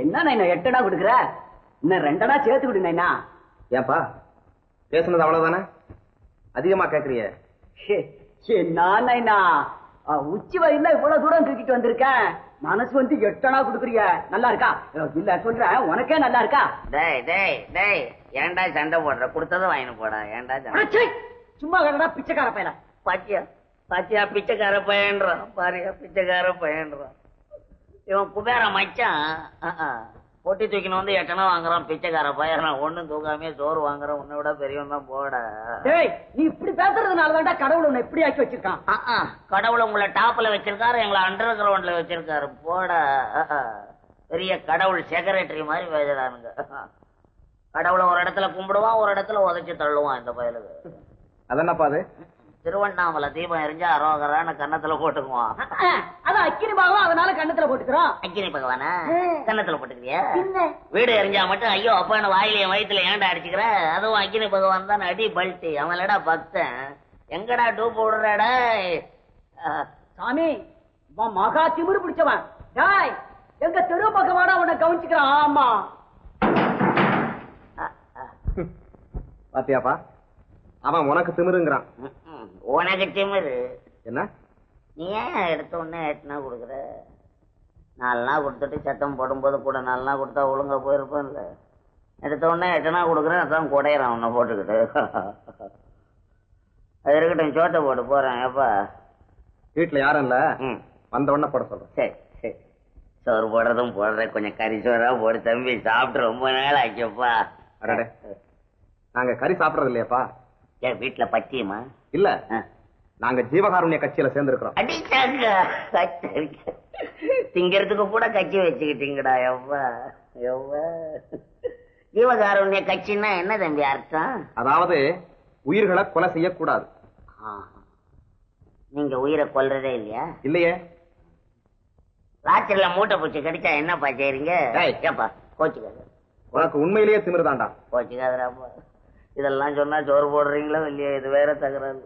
என்ன நைனா 8 அணா கொடுக்குற? இன்னும் 2 அணா சேர்த்து விடு நைனா. ஏன்பா பேசுனது அவ்வளவுதானே? அதிகமா கேக்குறிய? என்ன நைனா உச்சி வயல்ல இவ்வளவு தூரம் தூக்கிட்டு வந்திருக்கேன், மனசு வந்து 8 அணா கொடுக்குறிய. நல்லா இருக்கா? இல்ல சொல்றேன், உனக்கே நல்லா இருக்கா? டேய் டேய் டேய், ஏன்டா சண்டை போடுற? கொடுத்ததும் வாங்கிட்டு போடா. ஏன்டா சண்டை? சும்மா கடடா பிச்சைக்கார பையல. பாத்தியா பாத்தியா, பிச்சைக்கார பையன்றான் பாரியா, பிச்சைக்கார பையன்றான். இவன் குபேர மச்சான். பொட்டி தூக்கின்னு வந்து 8 அணா வாங்குறான் பிச்சைக்கார பையன். ஒண்ணும் தூக்காமே சோறு வாங்குறான். உன்னை விட பெரியவன் தான் போட. டேய், நீ இப்படி பேசுறதுனால தான்டா கடவுள் உன்னை எப்படி ஆக்கி வச்சிருக்கான். கடவுள் உங்களை டாப்ல வச்சிருக்காரு, எங்களை அண்டர் கிரவுண்ட்ல வச்சிருக்காரு போட. பெரிய கடவுள் செக்ரட்டரி மாதிரி பேசுறானுங்க. கடவுளை ஒரு இடத்துல கும்பிடுவான், ஒரு இடத்துல உதைச்சு தள்ளுவான் இந்த பயலுக்கு. அதென்னப்பா அது? திருவண்ணாமலை தீபம் எரிஞ்சா அரோகரான கன்னத்துல போட்டுக்குவான். அதான் அக்கினி பாகம், அதனால கண்ணத்துல போட்டுக்கிறோம். அக்கினி பகவானா கன்னத்துல போட்டுக்கிறியா? வீடு எரிஞ்சா மட்டும் ஐயோ அப்பான்னு வாயிலையும் வயிற்றுல ஏன்டா அடிச்சுக்கிற? அதுவும் அக்கினி பகவான் தான் அடி பல்ட்டி. அவன்லடா பக்தன். எங்கடா டூப் விடுறாடா சாமி? மகா திமிரு பிடிச்சவன். டாய், எங்க தெரு பகவானா உன்னை கவனிச்சுக்கிறான். ஆமா பாத்தியாப்பா, அவன் உனக்கு திமிருங்கிறான். உனக்கு திமிரு என்ன? நீ ஏன் எடுத்த உடனே 8 அணா கொடுக்குற? 4 அணா கொடுத்துட்டு சத்தம் போடும்போது கூட 4 அணா கொடுத்தா ஒழுங்கா போயிருப்பேன்ல. எடுத்த உடனே 8 அணா கொடுக்குறேன், அதான் குடையிறான் உன்னை போட்டுக்கிட்டு. அது இருக்கட்டும், சோட்டை போட்டு போறேன். எப்பா வீட்டுல யாரும் இல்ல, வந்த உடனே போட சொல்றேன். சரி சரி, சோறு போடுறதும் போடுறேன். கொஞ்சம் கறி சோறா போடு தம்பி, சாப்பிட்டு ரொம்ப நாள் ஆச்சப்பா. அடடே, நாங்க கறி சாப்பிடறது இல்லையாப்பா. ஏன் வீட்டுல பச்சியமா? இல்ல, நாங்க ஜீவகாருண்ய கட்சியில சேர்ந்திருக்கிறோம். அடிச்சாங்க திங்கிறதுக்கு கூட கட்சி வச்சுக்கிட்டீங்கடா. எவ்வா எவ்வா, ஜீவகாருண்ய கட்சின்னா என்ன தம்பி அர்த்தம்? அதாவது உயிர்களை கொலை செய்யக்கூடாது. நீங்க உயிரை கொல்றதே இல்லையா? இல்லையே. ராத்திரில மூட்டை பூச்சி கடிச்சா என்னப்பா செய்றீங்க? ஏப்பா கோச்சுக்காத. உனக்கு உண்மையிலேயே திமிருதாண்டா. கோச்சுக்காதராப்பா. இதெல்லாம் சொன்னா சோறு போடுறீங்களோ இல்லையா? இது வேற தகராறு.